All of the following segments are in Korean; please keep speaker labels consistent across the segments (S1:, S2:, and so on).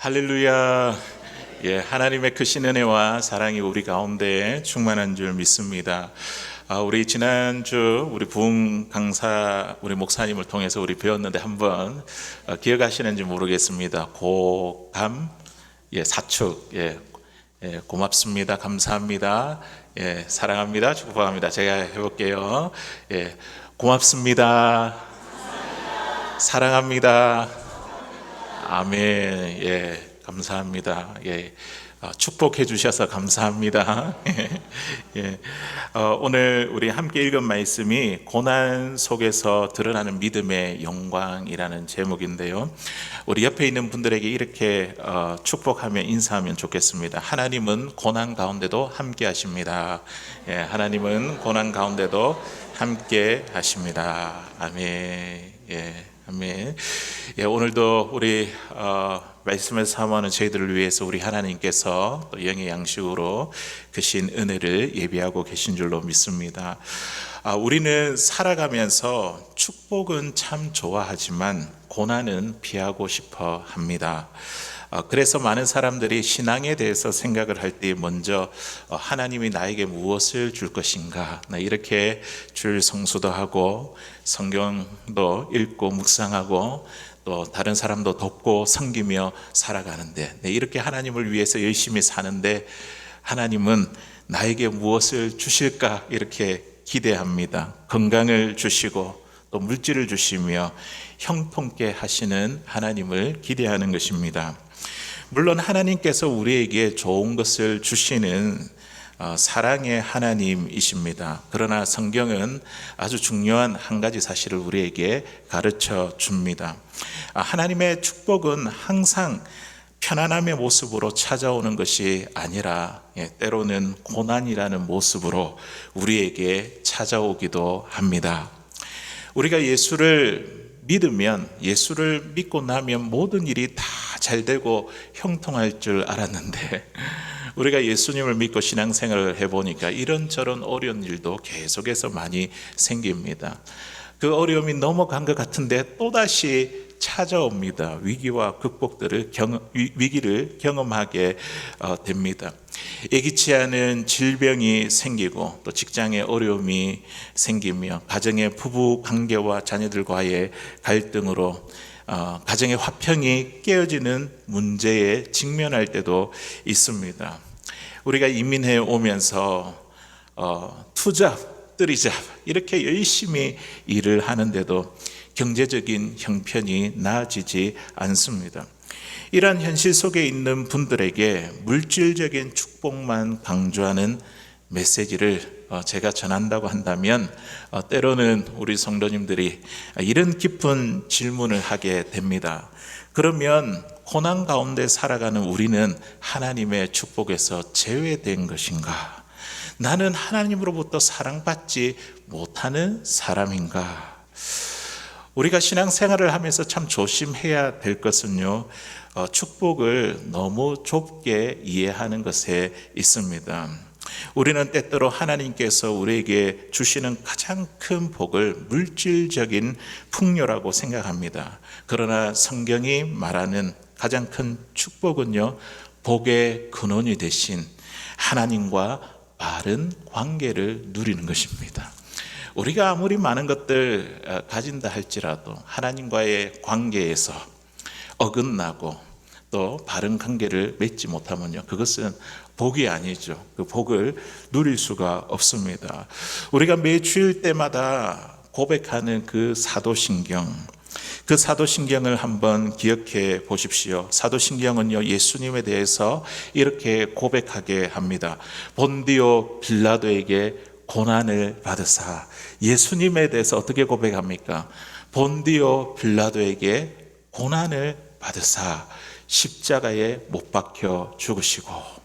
S1: 할렐루야. 하나님의 크신 은혜와 사랑이 우리 가운데 충만한 줄 믿습니다. 우리 지난주 우리 부흥 강사 우리 목사님을 통해서 우리 배웠는데 한번 기억하시는지 모르겠습니다. 고감 사축 고맙습니다. 감사합니다. 사랑합니다. 축복합니다. 제가 해볼게요. 고맙습니다. 사랑합니다. 아멘. 감사합니다. 축복해 주셔서 감사합니다. 오늘 우리 함께 읽은 말씀이 고난 속에서 드러나는 믿음의 영광이라는 제목인데요. 우리 옆에 있는 분들에게 이렇게 축복하며 인사하면 좋겠습니다. 하나님은 고난 가운데도 함께 하십니다. 하나님은 고난 가운데도 함께 하십니다. 아멘. 아멘. 오늘도 우리 말씀을 사모하는 저희들을 위해서 우리 하나님께서 또 영의 양식으로 크신 은혜를 예비하고 계신 줄로 믿습니다. 우리는 살아가면서 축복은 참 좋아하지만 고난은 피하고 싶어 합니다. 그래서 많은 사람들이 신앙에 대해서 생각을 할 때 먼저 하나님이 나에게 무엇을 줄 것인가 이렇게 줄 성수도 하고 성경도 읽고 묵상하고 또 다른 사람도 돕고 섬기며 살아가는데 이렇게 하나님을 위해서 열심히 사는데 하나님은 나에게 무엇을 주실까 이렇게 기대합니다. 건강을 주시고 또 물질을 주시며 형통케 하시는 하나님을 기대하는 것입니다. 물론 하나님께서 우리에게 좋은 것을 주시는 사랑의 하나님이십니다. 그러나 성경은 아주 중요한 한 가지 사실을 우리에게 가르쳐 줍니다. 하나님의 축복은 항상 편안함의 모습으로 찾아오는 것이 아니라 때로는 고난이라는 모습으로 우리에게 찾아오기도 합니다. 우리가 예수를 믿으면, 예수를 믿고 나면 모든 일이 다 잘 되고 형통할 줄 알았는데 우리가 예수님을 믿고 신앙생활을 해보니까 이런저런 어려운 일도 계속해서 많이 생깁니다. 그 어려움이 넘어간 것 같은데 또다시 찾아옵니다. 위기와 위기를 경험하게 됩니다. 예기치 않은 질병이 생기고 또 직장에 어려움이 생기며 가정의 부부 관계와 자녀들과의 갈등으로 가정의 화평이 깨어지는 문제에 직면할 때도 있습니다. 우리가 이민해 오면서 투잡, 뜨리잡 이렇게 열심히 일을 하는데도 경제적인 형편이 나아지지 않습니다. 이러한 현실 속에 있는 분들에게 물질적인 축복만 강조하는 메시지를 제가 전한다고 한다면 때로는 우리 성도님들이 이런 깊은 질문을 하게 됩니다. 그러면 고난 가운데 살아가는 우리는 하나님의 축복에서 제외된 것인가? 나는 하나님으로부터 사랑받지 못하는 사람인가? 우리가 신앙생활을 하면서 참 조심해야 될 것은요, 축복을 너무 좁게 이해하는 것에 있습니다. 우리는 때때로 하나님께서 우리에게 주시는 가장 큰 복을 물질적인 풍요라고 생각합니다. 그러나 성경이 말하는 가장 큰 축복은요, 복의 근원이 되신 하나님과 바른 관계를 누리는 것입니다. 우리가 아무리 많은 것들 가진다 할지라도 하나님과의 관계에서 어긋나고 또 바른 관계를 맺지 못하면요, 그것은 복이 아니죠. 그 복을 누릴 수가 없습니다. 우리가 매주일 때마다 고백하는 그 사도신경, 그 사도신경을 한번 기억해 보십시오. 사도신경은요, 예수님에 대해서 이렇게 고백하게 합니다. 본디오 빌라도에게 고난을 받으사. 예수님에 대해서 어떻게 고백합니까? 본디오 빌라도에게 고난을 받으사 십자가에 못 박혀 죽으시고.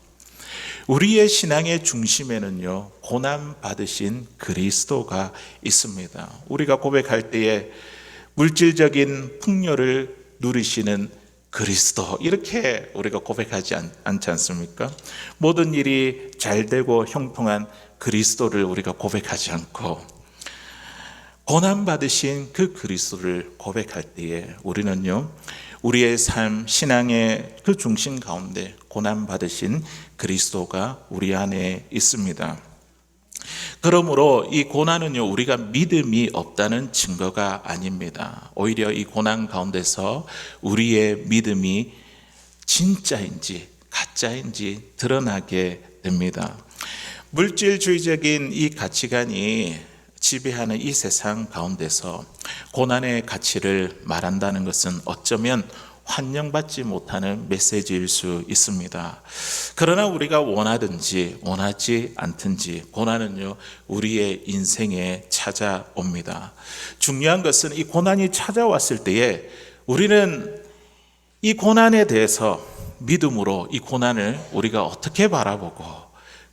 S1: 우리의 신앙의 중심에는요, 고난 받으신 그리스도가 있습니다. 우리가 고백할 때에 물질적인 풍요를 누리시는 그리스도, 이렇게 우리가 고백하지 않지 않습니까? 모든 일이 잘 되고 형통한 그리스도를 우리가 고백하지 않고 고난받으신 그 그리스도를 고백할 때에 우리는요, 우리의 삶, 신앙의 그 중심 가운데 고난받으신 그리스도가 우리 안에 있습니다. 그러므로 이 고난은요, 우리가 믿음이 없다는 증거가 아닙니다. 오히려 이 고난 가운데서 우리의 믿음이 진짜인지 가짜인지 드러나게 됩니다. 물질주의적인 이 가치관이 지배하는 이 세상 가운데서 고난의 가치를 말한다는 것은 어쩌면 환영받지 못하는 메시지일 수 있습니다. 그러나 우리가 원하든지 원하지 않든지 고난은요, 우리의 인생에 찾아옵니다. 중요한 것은 이 고난이 찾아왔을 때에 우리는 이 고난에 대해서 믿음으로 이 고난을 우리가 어떻게 바라보고,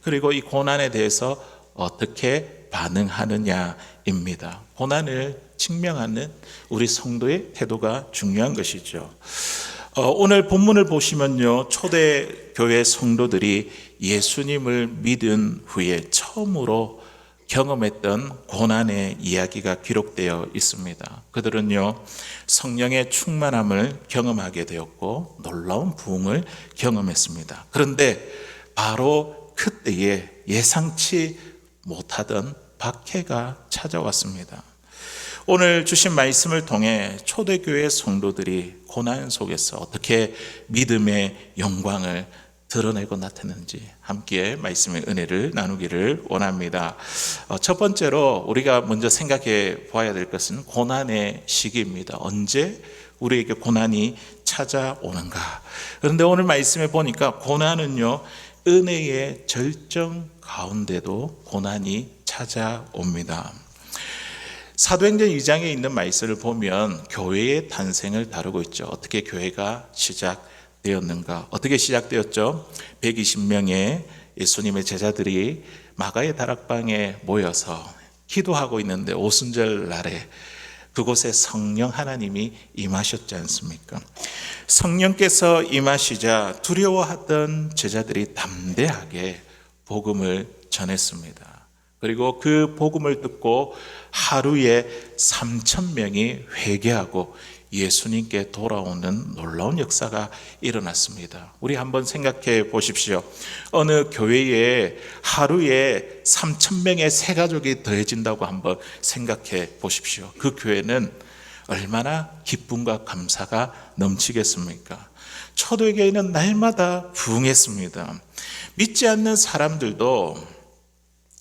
S1: 그리고 이 고난에 대해서 어떻게 반응하느냐입니다. 고난을 직면하는 우리 성도의 태도가 중요한 것이죠. 오늘 본문을 보시면요, 초대교회 성도들이 예수님을 믿은 후에 처음으로 경험했던 고난의 이야기가 기록되어 있습니다. 그들은요, 성령의 충만함을 경험하게 되었고 놀라운 부흥을 경험했습니다. 그런데 바로 그때에 예상치 못하던 박해가 찾아왔습니다. 오늘 주신 말씀을 통해 초대교회 성도들이 고난 속에서 어떻게 믿음의 영광을 드러내고 나타났는지 함께 말씀의 은혜를 나누기를 원합니다. 첫 번째로 우리가 먼저 생각해 봐야 될 것은 고난의 시기입니다. 언제 우리에게 고난이 찾아오는가? 그런데 오늘 말씀에 보니까 고난은요, 은혜의 절정 가운데도 고난이 찾아옵니다. 사도행전 2장에 있는 말씀을 보면 교회의 탄생을 다루고 있죠. 어떻게 교회가 시작되었는가? 어떻게 시작되었죠? 120명의 예수님의 제자들이 마가의 다락방에 모여서 기도하고 있는데 오순절 날에 그곳에 성령 하나님이 임하셨지 않습니까? 성령께서 임하시자 두려워하던 제자들이 담대하게 복음을 전했습니다. 그리고 그 복음을 듣고 하루에 3,000명이 회개하고 예수님께 돌아오는 놀라운 역사가 일어났습니다. 우리 한번 생각해 보십시오. 어느 교회에 하루에 3,000명의 새 가족이 더해진다고 한번 생각해 보십시오. 그 교회는 얼마나 기쁨과 감사가 넘치겠습니까? 초대교회는 날마다 부흥했습니다. 믿지 않는 사람들도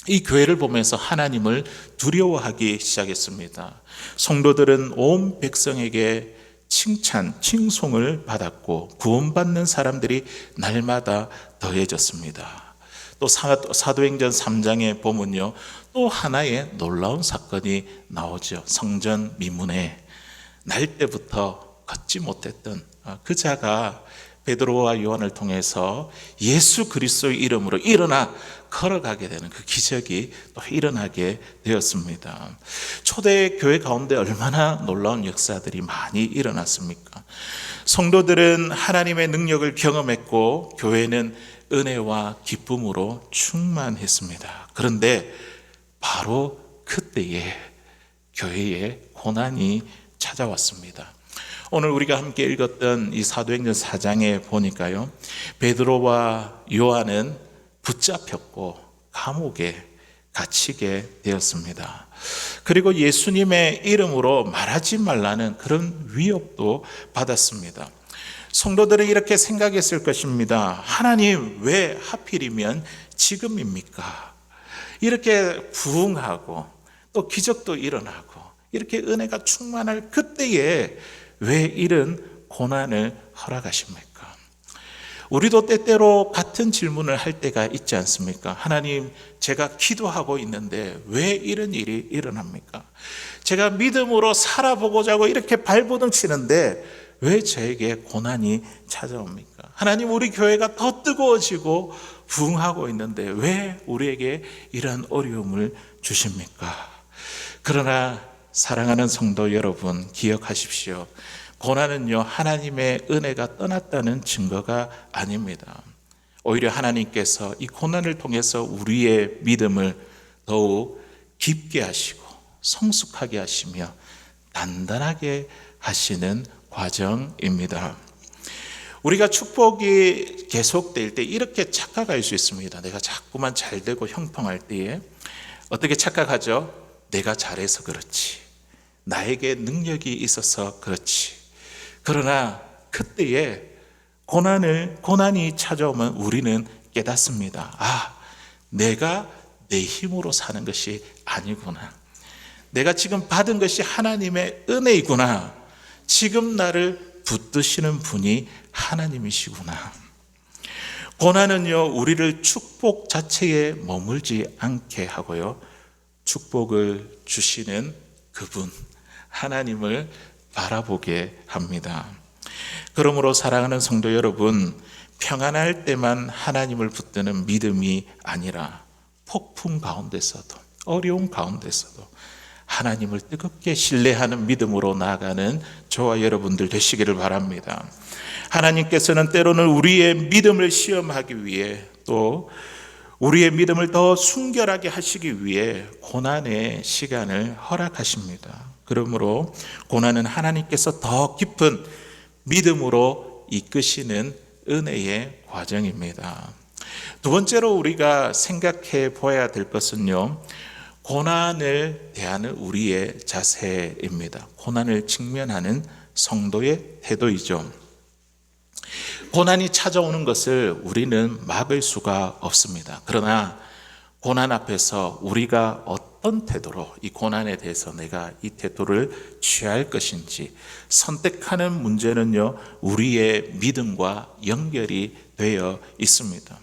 S1: 이 교회를 보면서 하나님을 두려워하기 시작했습니다. 성도들은 온 백성에게 칭찬, 칭송을 받았고 구원받는 사람들이 날마다 더해졌습니다. 또 사도행전 3장에 보면요, 또 하나의 놀라운 사건이 나오죠. 성전 미문에 날 때부터 걷지 못했던 그 자가 베드로와 요한을 통해서 예수 그리스도의 이름으로 일어나 걸어가게 되는 그 기적이 또 일어나게 되었습니다. 초대 교회 가운데 얼마나 놀라운 역사들이 많이 일어났습니까? 성도들은 하나님의 능력을 경험했고 교회는 은혜와 기쁨으로 충만했습니다. 그런데 바로 그때에 교회에 고난이 찾아왔습니다. 오늘 우리가 함께 읽었던 이 사도행전 4장에 보니까요, 베드로와 요한은 붙잡혔고 감옥에 갇히게 되었습니다. 그리고 예수님의 이름으로 말하지 말라는 그런 위협도 받았습니다. 성도들은 이렇게 생각했을 것입니다. 하나님, 왜 하필이면 지금입니까? 이렇게 부흥하고 또 기적도 일어나고 이렇게 은혜가 충만할 그때에 왜 이런 고난을 허락하십니까? 우리도 때때로 같은 질문을 할 때가 있지 않습니까? 하나님, 제가 기도하고 있는데 왜 이런 일이 일어납니까? 제가 믿음으로 살아보고자 하고 이렇게 발버둥 치는데 왜 저에게 고난이 찾아옵니까? 하나님, 우리 교회가 더 뜨거워지고 부흥하고 있는데 왜 우리에게 이런 어려움을 주십니까? 그러나 사랑하는 성도 여러분, 기억하십시오. 고난은요, 하나님의 은혜가 떠났다는 증거가 아닙니다. 오히려 하나님께서 이 고난을 통해서 우리의 믿음을 더욱 깊게 하시고 성숙하게 하시며 단단하게 하시는 과정입니다. 우리가 축복이 계속될 때 이렇게 착각할 수 있습니다. 내가 자꾸만 잘 되고 형통할 때에 어떻게 착각하죠? 내가 잘해서 그렇지, 나에게 능력이 있어서 그렇지. 그러나 그때에 고난이 찾아오면 우리는 깨닫습니다. 내가 내 힘으로 사는 것이 아니구나. 내가 지금 받은 것이 하나님의 은혜이구나. 지금 나를 붙드시는 분이 하나님이시구나. 고난은요, 우리를 축복 자체에 머물지 않게 하고요, 축복을 주시는 그분 하나님을 바라보게 합니다. 그러므로 사랑하는 성도 여러분, 평안할 때만 하나님을 붙드는 믿음이 아니라 폭풍 가운데서도, 어려운 가운데서도 하나님을 뜨겁게 신뢰하는 믿음으로 나아가는 저와 여러분들 되시기를 바랍니다. 하나님께서는 때로는 우리의 믿음을 시험하기 위해, 또 우리의 믿음을 더 순결하게 하시기 위해 고난의 시간을 허락하십니다. 그러므로 고난은 하나님께서 더 깊은 믿음으로 이끄시는 은혜의 과정입니다. 두 번째로 우리가 생각해 보아야 될 것은요, 고난을 대하는 우리의 자세입니다. 고난을 직면하는 성도의 태도이죠. 고난이 찾아오는 것을 우리는 막을 수가 없습니다. 그러나 고난 앞에서 우리가 어떤 태도로 이 고난에 대해서 내가 이 태도를 취할 것인지 선택하는 문제는요, 우리의 믿음과 연결이 되어 있습니다.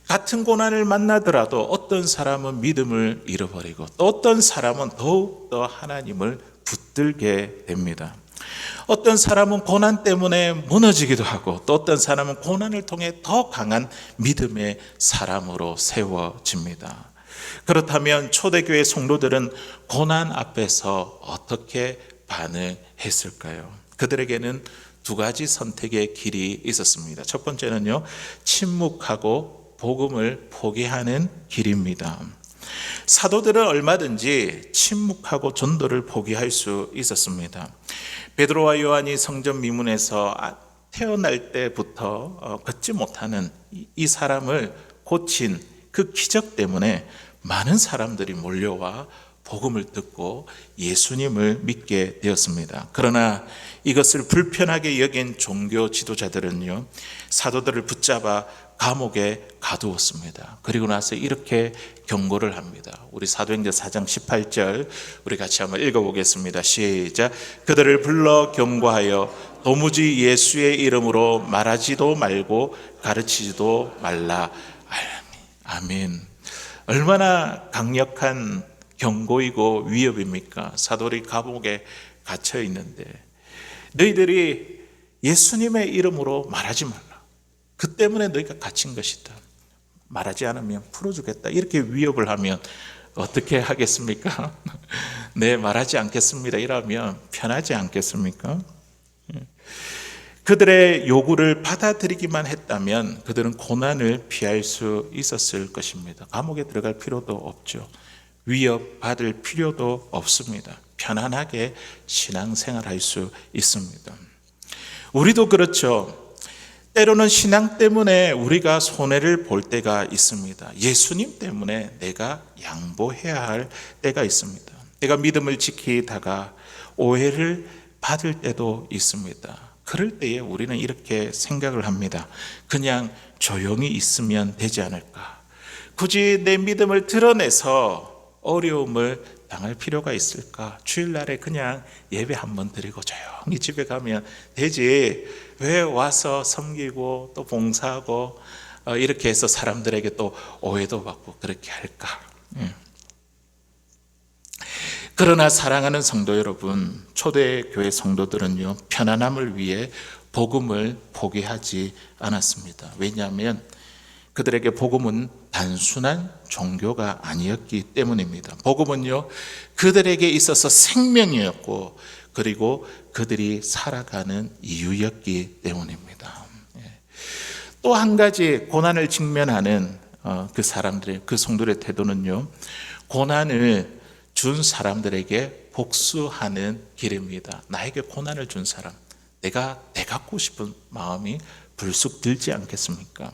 S1: 같은 고난을 만나더라도 어떤 사람은 믿음을 잃어버리고 또 어떤 사람은 더욱더 하나님을 붙들게 됩니다. 어떤 사람은 고난 때문에 무너지기도 하고 또 어떤 사람은 고난을 통해 더 강한 믿음의 사람으로 세워집니다. 그렇다면 초대교회 성도들은 고난 앞에서 어떻게 반응했을까요? 그들에게는 두 가지 선택의 길이 있었습니다. 첫 번째는요, 침묵하고 복음을 포기하는 길입니다. 사도들은 얼마든지 침묵하고 전도를 포기할 수 있었습니다. 베드로와 요한이 성전 미문에서 태어날 때부터 걷지 못하는 이 사람을 고친 그 기적 때문에 많은 사람들이 몰려와 복음을 듣고 예수님을 믿게 되었습니다. 그러나 이것을 불편하게 여긴 종교 지도자들은요, 사도들을 붙잡아 감옥에 가두었습니다. 그리고 나서 이렇게 경고를 합니다. 우리 사도행전 4장 18절 우리 같이 한번 읽어보겠습니다. 시작. 그들을 불러 경고하여 도무지 예수의 이름으로 말하지도 말고 가르치지도 말라. 아멘. 얼마나 강력한 경고이고 위협입니까? 사도들이 감옥에 갇혀 있는데 너희들이 예수님의 이름으로 말하지 말라. 그 때문에 너희가 갇힌 것이다. 말하지 않으면 풀어주겠다. 이렇게 위협을 하면 어떻게 하겠습니까? 네, 말하지 않겠습니다. 이러면 편하지 않겠습니까? 그들의 요구를 받아들이기만 했다면 그들은 고난을 피할 수 있었을 것입니다. 감옥에 들어갈 필요도 없죠. 위협받을 필요도 없습니다. 편안하게 신앙생활할 수 있습니다. 우리도 그렇죠. 때로는 신앙 때문에 우리가 손해를 볼 때가 있습니다. 예수님 때문에 내가 양보해야 할 때가 있습니다. 내가 믿음을 지키다가 오해를 받을 때도 있습니다. 그럴 때에 우리는 이렇게 생각을 합니다. 그냥 조용히 있으면 되지 않을까? 굳이 내 믿음을 드러내서 어려움을 당할 필요가 있을까? 주일날에 그냥 예배 한번 드리고 조용히 집에 가면 되지. 왜 와서 섬기고 또 봉사하고 이렇게 해서 사람들에게 또 오해도 받고 그렇게 할까? 그러나 사랑하는 성도 여러분, 초대교회 성도들은요, 편안함을 위해 복음을 포기하지 않았습니다. 왜냐하면 그들에게 복음은 단순한 종교가 아니었기 때문입니다. 복음은요, 그들에게 있어서 생명이었고 그리고 그들이 살아가는 이유였기 때문입니다. 또 한 가지 고난을 직면하는 그 사람들의, 그 성도들의 태도는요, 고난을 준 사람들에게 복수하는 길입니다. 나에게 고난을 준 사람, 내가 되갚고 싶은 마음이 불쑥 들지 않겠습니까?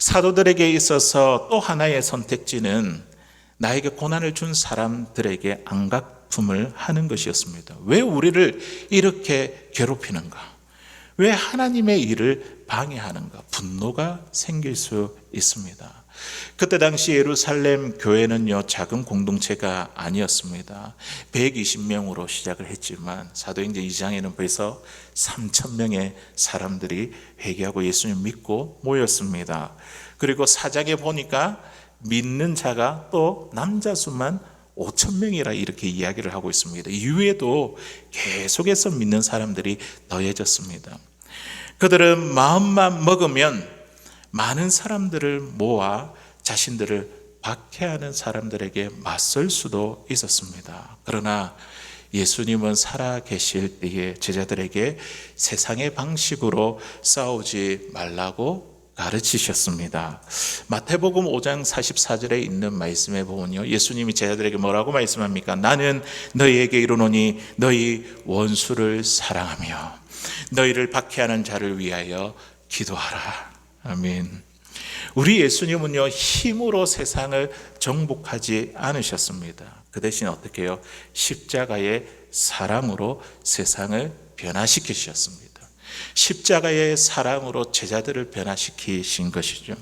S1: 사도들에게 있어서 또 하나의 선택지는 나에게 고난을 준 사람들에게 안갚음을 하는 것이었습니다. 왜 우리를 이렇게 괴롭히는가? 왜 하나님의 일을 방해하는가? 분노가 생길 수 있습니다. 그때 당시 예루살렘 교회는요, 작은 공동체가 아니었습니다. 120명으로 시작을 했지만 사도행전 2장에는 벌써 3,000명의 사람들이 회개하고 예수님 믿고 모였습니다. 그리고 4장에 보니까 믿는 자가 또 남자 수만 5,000명이라 이렇게 이야기를 하고 있습니다. 이후에도 계속해서 믿는 사람들이 더해졌습니다. 그들은 마음만 먹으면 많은 사람들을 모아 자신들을 박해하는 사람들에게 맞설 수도 있었습니다. 그러나 예수님은 살아계실 때에 제자들에게 세상의 방식으로 싸우지 말라고 가르치셨습니다. 마태복음 5장 44절에 있는 말씀에 보면요, 예수님이 제자들에게 뭐라고 말씀합니까? 나는 너희에게 이르노니 너희 원수를 사랑하며 너희를 박해하는 자를 위하여 기도하라. 아멘. 우리 예수님은요, 힘으로 세상을 정복하지 않으셨습니다. 그 대신 어떻게 해요? 십자가의 사랑으로 세상을 변화시키셨습니다. 십자가의 사랑으로 제자들을 변화시키신 것이죠.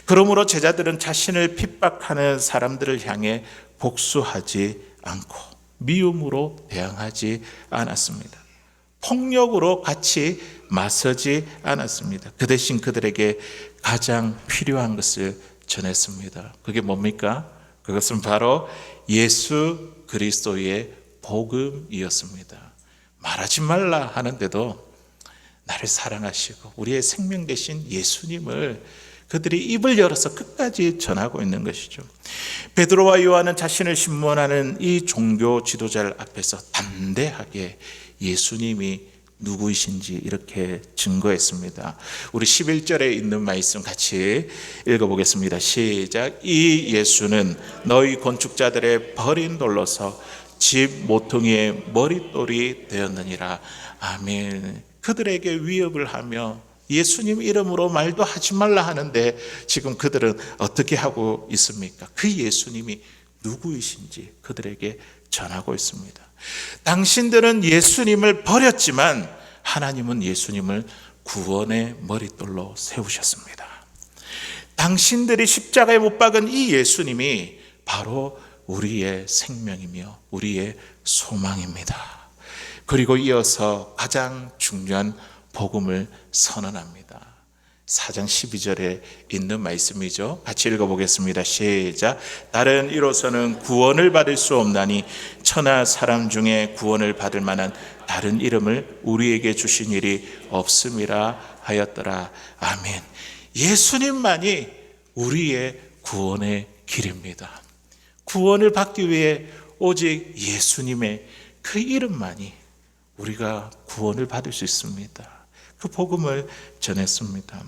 S1: 그러므로 제자들은 자신을 핍박하는 사람들을 향해 복수하지 않고 미움으로 대항하지 않았습니다. 폭력으로 같이 맞서지 않았습니다. 그 대신 그들에게 가장 필요한 것을 전했습니다. 그게 뭡니까? 그것은 바로 예수 그리스도의 복음이었습니다. 말하지 말라 하는데도 나를 사랑하시고 우리의 생명 되신 예수님을 그들이 입을 열어서 끝까지 전하고 있는 것이죠. 베드로와 요한은 자신을 신문하는 이 종교 지도자를 앞에서 담대하게 예수님이 누구이신지 이렇게 증거했습니다. 우리 11절에 있는 말씀 같이 읽어보겠습니다. 시작. 이 예수는 너희 건축자들의 버린 돌로서 집 모퉁이의 머릿돌이 되었느니라. 아멘. 그들에게 위협을 하며 예수님 이름으로 말도 하지 말라 하는데 지금 그들은 어떻게 하고 있습니까? 그 예수님이 누구이신지 그들에게 전하고 있습니다. 당신들은 예수님을 버렸지만 하나님은 예수님을 구원의 머릿돌로 세우셨습니다. 당신들이 십자가에 못 박은 이 예수님이 바로 우리의 생명이며 우리의 소망입니다. 그리고 이어서 가장 중요한 복음을 선언합니다. 4장 12절에 있는 말씀이죠. 같이 읽어보겠습니다. 시작. 다른 이로서는 구원을 받을 수 없나니 천하 사람 중에 구원을 받을 만한 다른 이름을 우리에게 주신 일이 없음이라 하였더라. 아멘. 예수님만이 우리의 구원의 길입니다. 구원을 받기 위해 오직 예수님의 그 이름만이 우리가 구원을 받을 수 있습니다. 그 복음을 전했습니다.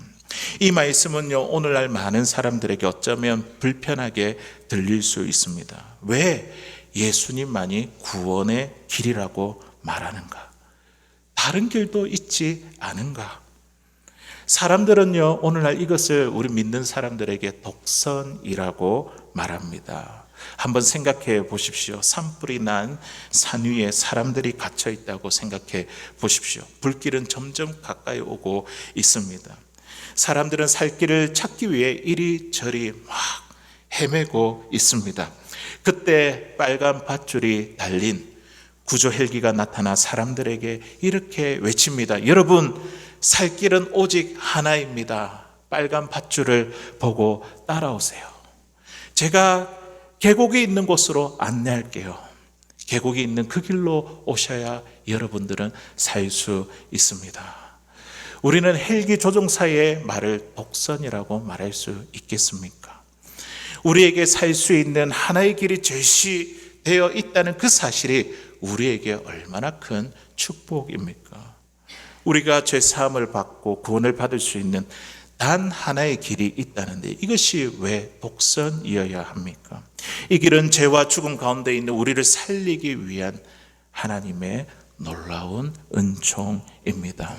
S1: 이 말씀은요, 오늘날 많은 사람들에게 어쩌면 불편하게 들릴 수 있습니다. 왜 예수님만이 구원의 길이라고 말하는가? 다른 길도 있지 않은가? 사람들은요, 오늘날 이것을 우리 믿는 사람들에게 독선이라고 말합니다. 한번 생각해 보십시오. 산불이 난 산 위에 사람들이 갇혀 있다고 생각해 보십시오. 불길은 점점 가까이 오고 있습니다. 사람들은 살 길을 찾기 위해 이리저리 막 헤매고 있습니다. 그때 빨간 밧줄이 달린 구조 헬기가 나타나 사람들에게 이렇게 외칩니다. 여러분, 살 길은 오직 하나입니다. 빨간 밧줄을 보고 따라오세요. 제가 계곡이 있는 곳으로 안내할게요. 계곡이 있는 그 길로 오셔야 여러분들은 살 수 있습니다. 우리는 헬기 조종사의 말을 독선이라고 말할 수 있겠습니까? 우리에게 살 수 있는 하나의 길이 제시되어 있다는 그 사실이 우리에게 얼마나 큰 축복입니까? 우리가 죄 사함을 받고 구원을 받을 수 있는 단 하나의 길이 있다는데 이것이 왜 독선이어야 합니까? 이 길은 죄와 죽음 가운데 있는 우리를 살리기 위한 하나님의 놀라운 은총입니다.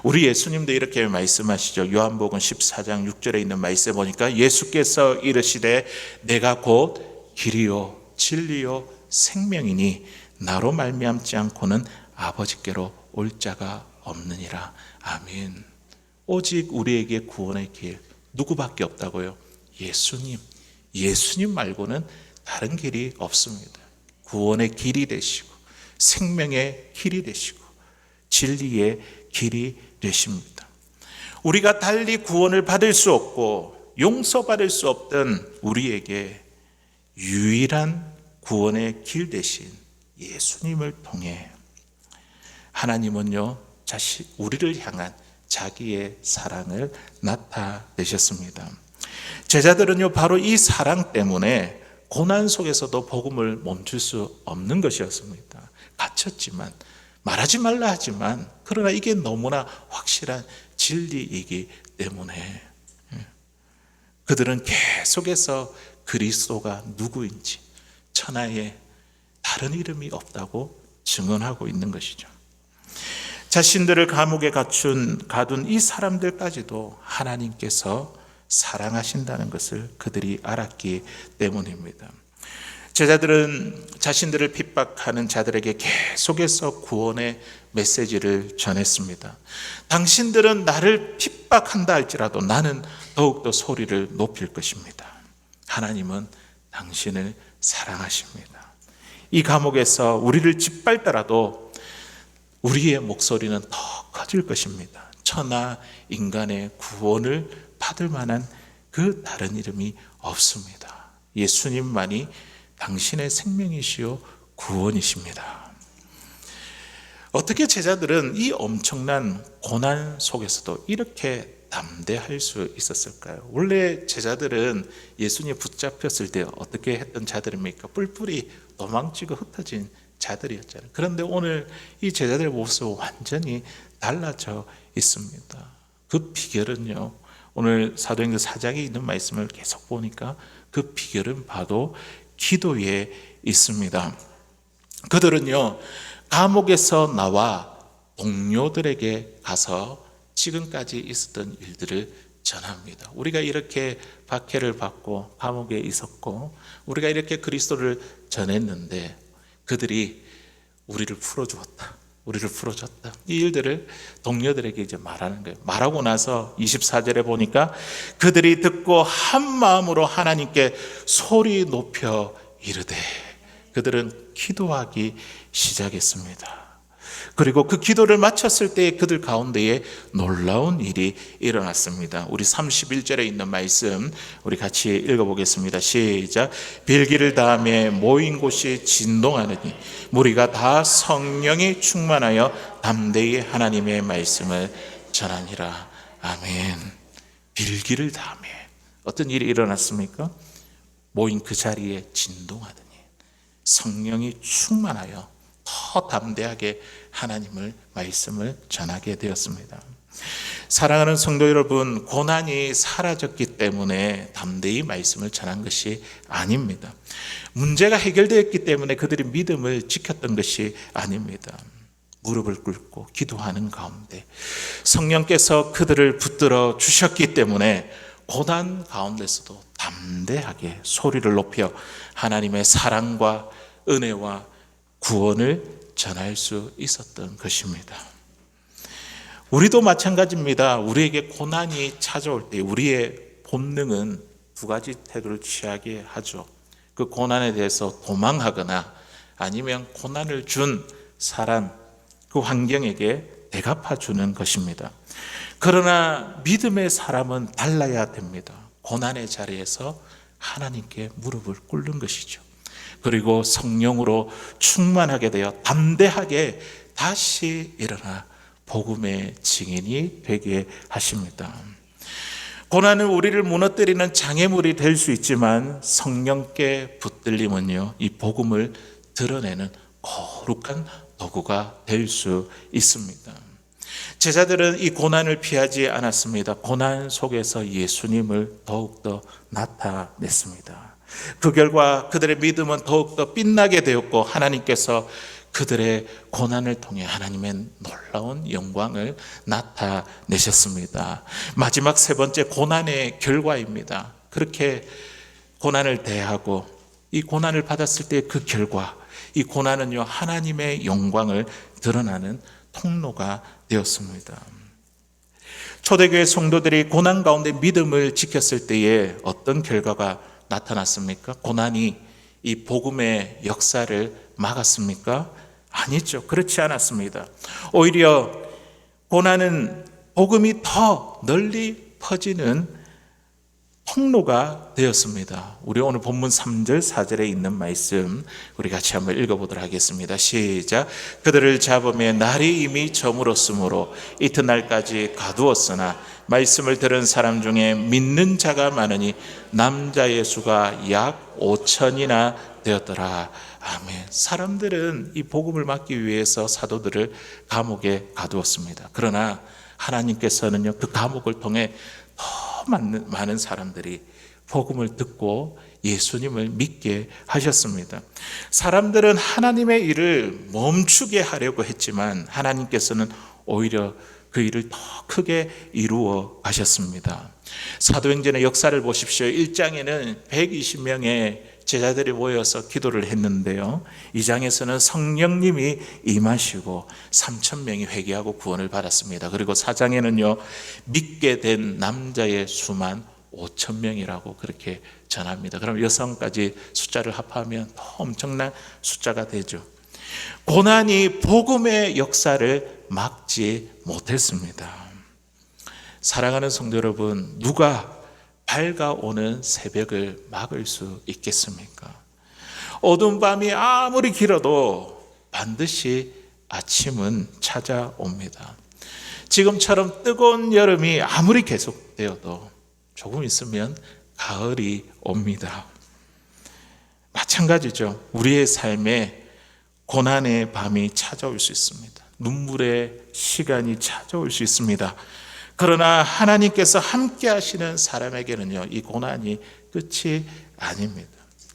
S1: 우리 예수님도 이렇게 말씀하시죠. 요한복음 14장 6절에 있는 말씀에 보니까 예수께서 이르시되 내가 곧 길이요 진리요 생명이니 나로 말미암지 않고는 아버지께로 올 자가 없느니라. 아멘. 오직 우리에게 구원의 길 누구밖에 없다고요? 예수님 말고는 다른 길이 없습니다. 구원의 길이 되시고 생명의 길이 되시고 진리의 길이 되십니다. 우리가 달리 구원을 받을 수 없고 용서받을 수 없던 우리에게 유일한 구원의 길 대신 예수님을 통해 하나님은요 우리를 향한 자기의 사랑을 나타내셨습니다. 제자들은요 바로 이 사랑 때문에 고난 속에서도 복음을 멈출 수 없는 것이었습니다. 갇혔지만 말하지 말라 하지만 그러나 이게 너무나 확실한 진리이기 때문에 그들은 계속해서 그리스도가 누구인지 천하에 다른 이름이 없다고 증언하고 있는 것이죠. 자신들을 감옥에 가둔 이 사람들까지도 하나님께서 사랑하신다는 것을 그들이 알았기 때문입니다. 제자들은 자신들을 핍박하는 자들에게 계속해서 구원의 메시지를 전했습니다. 당신들은 나를 핍박한다 할지라도 나는 더욱더 소리를 높일 것입니다. 하나님은 당신을 사랑하십니다. 이 감옥에서 우리를 짓밟더라도 우리의 목소리는 더 커질 것입니다. 천하 인간의 구원을 받을 만한 그 다른 이름이 없습니다. 예수님만이 당신의 생명이시요 구원이십니다. 어떻게 제자들은 이 엄청난 고난 속에서도 이렇게 담대할 수 있었을까요? 원래 제자들은 예수님 붙잡혔을 때 어떻게 했던 자들입니까? 뿔뿔이 도망치고 흩어진 자들이었잖아요. 그런데 오늘 이 제자들의 모습은 완전히 달라져 있습니다. 그 비결은요, 오늘 사도행전 4장에 있는 말씀을 계속 보니까 그 비결은 바로 기도에 있습니다. 그들은요 감옥에서 나와 동료들에게 가서 지금까지 있었던 일들을 전합니다. 우리가 이렇게 박해를 받고 감옥에 있었고 우리가 이렇게 그리스도를 전했는데 그들이 우리를 풀어주었다. 이 일들을 동료들에게 이제 말하는 거예요. 말하고 나서 24절에 보니까 그들이 듣고 한 마음으로 하나님께 소리 높여 이르되 그들은 기도하기 시작했습니다. 그리고 그 기도를 마쳤을 때 그들 가운데에 놀라운 일이 일어났습니다. 우리 31절에 있는 말씀 우리 같이 읽어보겠습니다. 시작. 빌기를 다음에 모인 곳이 진동하느니 무리가 다 성령이 충만하여 담대히 하나님의 말씀을 전하니라. 아멘. 빌기를 다음에 어떤 일이 일어났습니까? 모인 그 자리에 진동하더니 성령이 충만하여 더 담대하게 하나님을 말씀을 전하게 되었습니다. 사랑하는 성도 여러분, 고난이 사라졌기 때문에 담대히 말씀을 전한 것이 아닙니다. 문제가 해결되었기 때문에 그들이 믿음을 지켰던 것이 아닙니다. 무릎을 꿇고 기도하는 가운데 성령께서 그들을 붙들어 주셨기 때문에 고난 가운데서도 담대하게 소리를 높여 하나님의 사랑과 은혜와 구원을 전할 수 있었던 것입니다. 우리도 마찬가지입니다. 우리에게 고난이 찾아올 때 우리의 본능은 두 가지 태도를 취하게 하죠. 그 고난에 대해서 도망하거나 아니면 고난을 준 사람, 그 환경에게 대갚아 주는 것입니다. 그러나 믿음의 사람은 달라야 됩니다. 고난의 자리에서 하나님께 무릎을 꿇는 것이죠. 그리고 성령으로 충만하게 되어 담대하게 다시 일어나 복음의 증인이 되게 하십니다. 고난은 우리를 무너뜨리는 장애물이 될 수 있지만 성령께 붙들림은요, 이 복음을 드러내는 거룩한 도구가 될 수 있습니다. 제자들은 이 고난을 피하지 않았습니다. 고난 속에서 예수님을 더욱더 나타냈습니다. 그 결과 그들의 믿음은 더욱더 빛나게 되었고, 하나님께서 그들의 고난을 통해 하나님의 놀라운 영광을 나타내셨습니다. 마지막 세 번째, 고난의 결과입니다. 그렇게 고난을 대하고 이 고난을 받았을 때 그 결과, 이 고난은요, 하나님의 영광을 드러나는 통로가 되었습니다. 초대교회 성도들이 고난 가운데 믿음을 지켰을 때에 어떤 결과가 나타났습니까? 고난이 이 복음의 역사를 막았습니까? 아니죠. 그렇지 않았습니다. 오히려 고난은 복음이 더 널리 퍼지는 통로가 되었습니다. 우리 오늘 본문 3절 4절에 있는 말씀 우리 같이 한번 읽어보도록 하겠습니다. 시작. 그들을 잡음에 날이 이미 저물었으므로 이튿날까지 가두었으나 말씀을 들은 사람 중에 믿는 자가 많으니 남자의 수가 약 5천이나 되었더라. 아멘. 사람들은 이 복음을 막기 위해서 사도들을 감옥에 가두었습니다. 그러나 하나님께서는요, 그 감옥을 통해 더 많은 사람들이 복음을 듣고 예수님을 믿게 하셨습니다. 사람들은 하나님의 일을 멈추게 하려고 했지만 하나님께서는 오히려 그 일을 더 크게 이루어 가셨습니다. 사도행전의 역사를 보십시오. 1장에는 120명의 제자들이 모여서 기도를 했는데요, 2장에서는 성령님이 임하시고 3,000명이 회개하고 구원을 받았습니다. 그리고 4장에는요, 믿게 된 남자의 수만 5,000명이라고 그렇게 전합니다. 그럼 여성까지 숫자를 합하면 더 엄청난 숫자가 되죠. 고난이 복음의 역사를 막지 못했습니다. 사랑하는 성도 여러분, 누가 밝아오는 새벽을 막을 수 있겠습니까? 어두운 밤이 아무리 길어도 반드시 아침은 찾아옵니다. 지금처럼 뜨거운 여름이 아무리 계속되어도 조금 있으면 가을이 옵니다. 마찬가지죠. 우리의 삶에 고난의 밤이 찾아올 수 있습니다. 눈물의 시간이 찾아올 수 있습니다. 그러나 하나님께서 함께 하시는 사람에게는요, 이 고난이 끝이 아닙니다.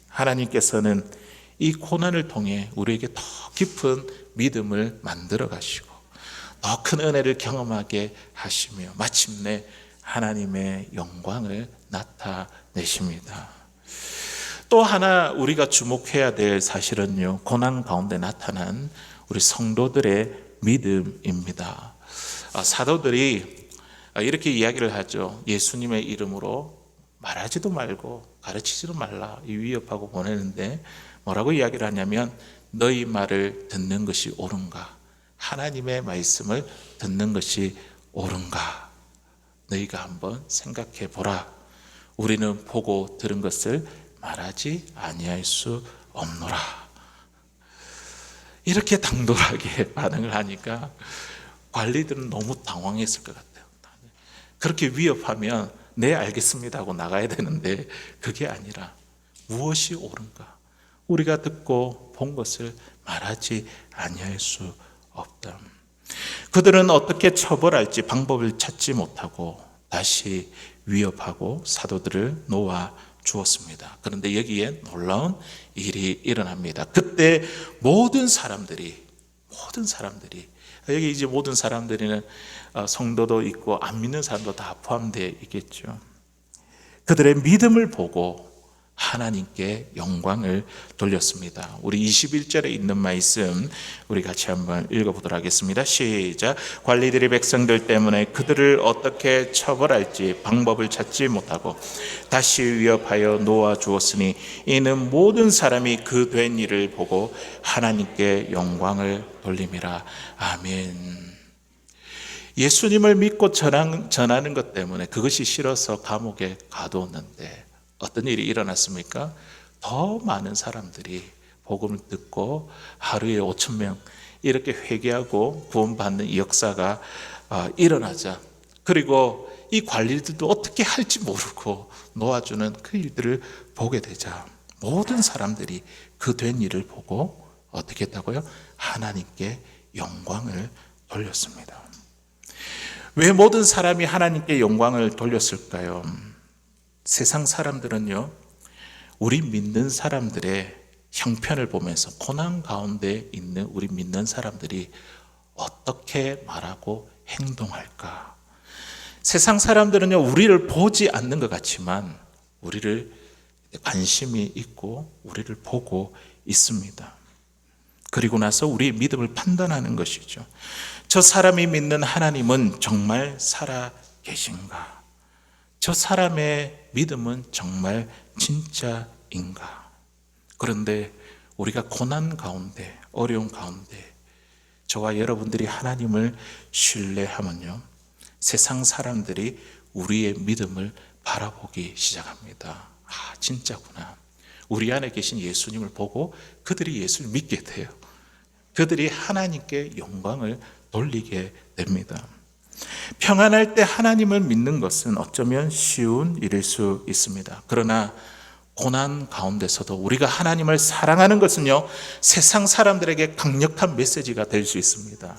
S1: 하나님께서는 이 고난을 통해 우리에게 더 깊은 믿음을 만들어 가시고 더 큰 은혜를 경험하게 하시며 마침내 하나님의 영광을 나타내십니다. 또 하나 우리가 주목해야 될 사실은요, 고난 가운데 나타난 우리 성도들의 믿음입니다. 사도들이 이렇게 이야기를 하죠. 예수님의 이름으로 말하지도 말고 가르치지도 말라, 이 위협하고 보내는데 뭐라고 이야기를 하냐면, 너희 말을 듣는 것이 옳은가? 하나님의 말씀을 듣는 것이 옳은가? 너희가 한번 생각해 보라. 우리는 보고 들은 것을 말하지 아니할 수 없노라. 이렇게 당돌하게 반응을 하니까 관리들은 너무 당황했을 것 같아요. 그렇게 위협하면 네 알겠습니다 하고 나가야 되는데 그게 아니라 무엇이 옳은가? 우리가 듣고 본 것을 말하지 아니할 수 없다. 그들은 어떻게 처벌할지 방법을 찾지 못하고 다시 위협하고 사도들을 놓아 주었습니다. 그런데 여기에 놀라운 일이 일어납니다. 그때 모든 사람들이 여기 이제 모든 사람들이는 성도도 있고 안 믿는 사람도 다 포함되어 있겠죠. 그들의 믿음을 보고 하나님께 영광을 돌렸습니다. 우리 21절에 있는 말씀 우리 같이 한번 읽어보도록 하겠습니다. 시작. 관리들이 백성들 때문에 그들을 어떻게 처벌할지 방법을 찾지 못하고 다시 위협하여 놓아 주었으니 이는 모든 사람이 그 된 일을 보고 하나님께 영광을 돌림이라. 아멘. 예수님을 믿고 전하는 것 때문에 그것이 싫어서 감옥에 가두었는데 어떤 일이 일어났습니까? 더 많은 사람들이 복음을 듣고 하루에 5,000명 이렇게 회개하고 구원받는 이 역사가 일어나자, 그리고 이 관리들도 어떻게 할지 모르고 놓아주는 그 일들을 보게 되자 모든 사람들이 그 된 일을 보고 어떻게 했다고요? 하나님께 영광을 돌렸습니다. 왜 모든 사람이 하나님께 영광을 돌렸을까요? 세상 사람들은요, 우리 믿는 사람들의 형편을 보면서 고난 가운데 있는 우리 믿는 사람들이 어떻게 말하고 행동할까? 세상 사람들은요, 우리를 보지 않는 것 같지만 우리를 관심이 있고 우리를 보고 있습니다. 그리고 나서 우리의 믿음을 판단하는 것이죠. 저 사람이 믿는 하나님은 정말 살아 계신가? 저 사람의 믿음은 정말 진짜인가? 그런데 우리가 고난 가운데, 어려운 가운데 저와 여러분들이 하나님을 신뢰하면요, 세상 사람들이 우리의 믿음을 바라보기 시작합니다. 아, 진짜구나. 우리 안에 계신 예수님을 보고 그들이 예수를 믿게 돼요. 그들이 하나님께 영광을 돌리게 됩니다. 평안할 때 하나님을 믿는 것은 어쩌면 쉬운 일일 수 있습니다. 그러나 고난 가운데서도 우리가 하나님을 사랑하는 것은요, 세상 사람들에게 강력한 메시지가 될 수 있습니다.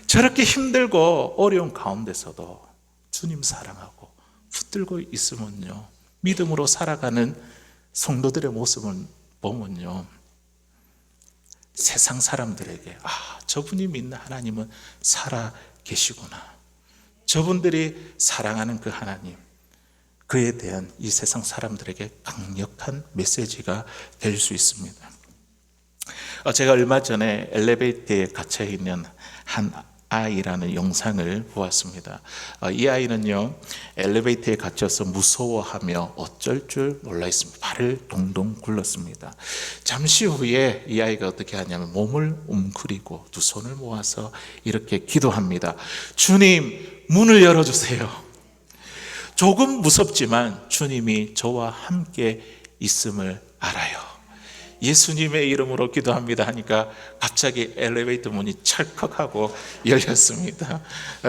S1: 저렇게 힘들고 어려운 가운데서도 주님 사랑하고 붙들고 있으면요, 믿음으로 살아가는 성도들의 모습을 보면요, 세상 사람들에게 아, 저분이 믿는 하나님은 살아 계시구나. 저분들이 사랑하는 그 하나님, 그에 대한 이 세상 사람들에게 강력한 메시지가 될 수 있습니다. 제가 얼마 전에 엘리베이터에 갇혀 있는 한 아이라는 영상을 보았습니다. 이 아이는요, 엘리베이터에 갇혀서 무서워하며 어쩔 줄 몰라 있습니다. 발을 동동 굴렀습니다. 잠시 후에 이 아이가 어떻게 하냐면 몸을 웅크리고 두 손을 모아서 이렇게 기도합니다. 주님, 문을 열어주세요. 조금 무섭지만 주님이 저와 함께 있음을 알아요. 예수님의 이름으로 기도합니다 하니까 갑자기 엘리베이터 문이 찰컥하고 열렸습니다.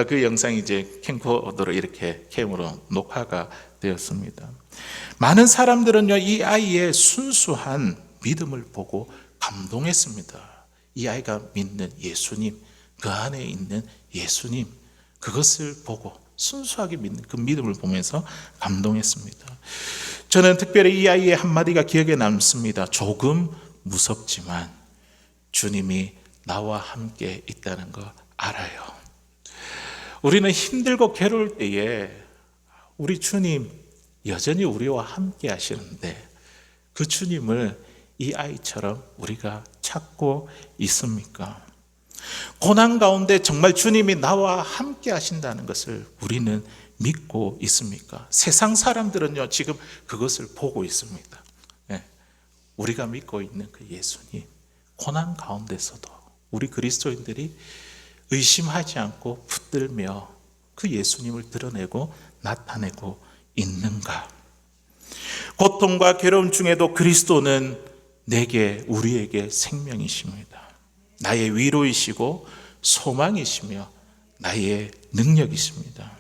S1: 그 영상이 이제 캠코더로 이렇게 캠으로 녹화가 되었습니다. 많은 사람들은요, 이 아이의 순수한 믿음을 보고 감동했습니다. 이 아이가 믿는 예수님, 그 안에 있는 예수님, 그것을 보고 순수하게 믿는 그 믿음을 보면서 감동했습니다. 저는 특별히 이 아이의 한마디가 기억에 남습니다. 조금 무섭지만 주님이 나와 함께 있다는 거 알아요. 우리는 힘들고 괴로울 때에 우리 주님 여전히 우리와 함께 하시는데 그 주님을 이 아이처럼 우리가 찾고 있습니까? 고난 가운데 정말 주님이 나와 함께 하신다는 것을 우리는 믿고 있습니까? 세상 사람들은요, 지금 그것을 보고 있습니다. 네. 우리가 믿고 있는 그 예수님, 고난 가운데서도 우리 그리스도인들이 의심하지 않고 붙들며 그 예수님을 드러내고 나타내고 있는가? 고통과 괴로움 중에도 그리스도는 내게, 우리에게 생명이십니다. 나의 위로이시고 소망이시며 나의 능력이십니다.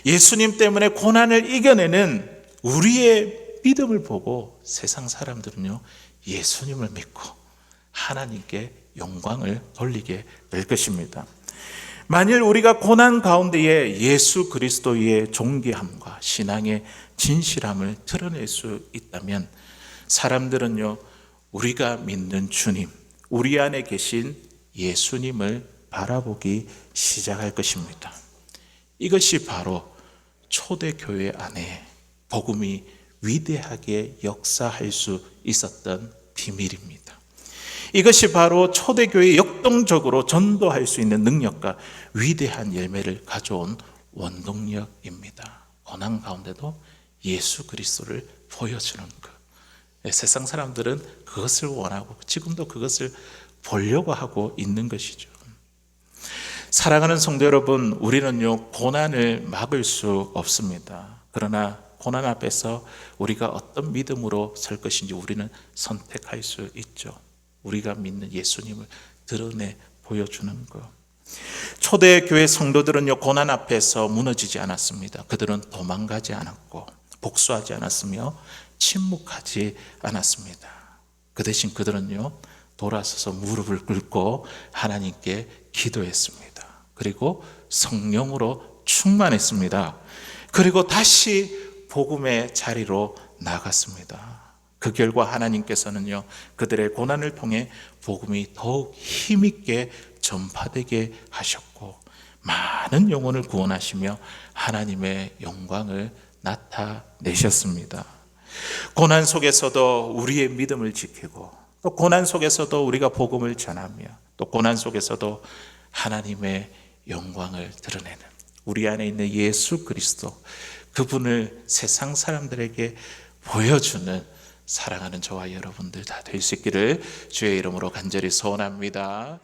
S1: 예수님 때문에 고난을 이겨내는 우리의 믿음을 보고 세상 사람들은요, 예수님을 믿고 하나님께 영광을 돌리게 될 것입니다. 만일 우리가 고난 가운데에 예수 그리스도의 존귀함과 신앙의 진실함을 드러낼 수 있다면 사람들은요, 우리가 믿는 주님, 우리 안에 계신 예수님을 바라보기 시작할 것입니다. 이것이 바로 초대교회 안에 복음이 위대하게 역사할 수 있었던 비밀입니다. 이것이 바로 초대교회 역동적으로 전도할 수 있는 능력과 위대한 열매를 가져온 원동력입니다. 고난 가운데도 예수 그리스도를 보여주는 것. 세상 사람들은 그것을 원하고 지금도 그것을 보려고 하고 있는 것이죠. 사랑하는 성도 여러분, 우리는요, 고난을 막을 수 없습니다. 그러나 고난 앞에서 우리가 어떤 믿음으로 설 것인지 우리는 선택할 수 있죠. 우리가 믿는 예수님을 드러내 보여주는 것. 초대교회 성도들은요, 고난 앞에서 무너지지 않았습니다. 그들은 도망가지 않았고 복수하지 않았으며 침묵하지 않았습니다. 그 대신 그들은요, 돌아서서 무릎을 꿇고 하나님께 기도했습니다. 그리고 성령으로 충만했습니다. 그리고 다시 복음의 자리로 나갔습니다. 그 결과 하나님께서는요, 그들의 고난을 통해 복음이 더욱 힘있게 전파되게 하셨고 많은 영혼을 구원하시며 하나님의 영광을 나타내셨습니다. 고난 속에서도 우리의 믿음을 지키고 또 고난 속에서도 우리가 복음을 전하며 또 고난 속에서도 하나님의 영광을 드러내는 우리 안에 있는 예수 그리스도, 그분을 세상 사람들에게 보여주는 사랑하는 저와 여러분들 다 될 수 있기를 주의 이름으로 간절히 소원합니다.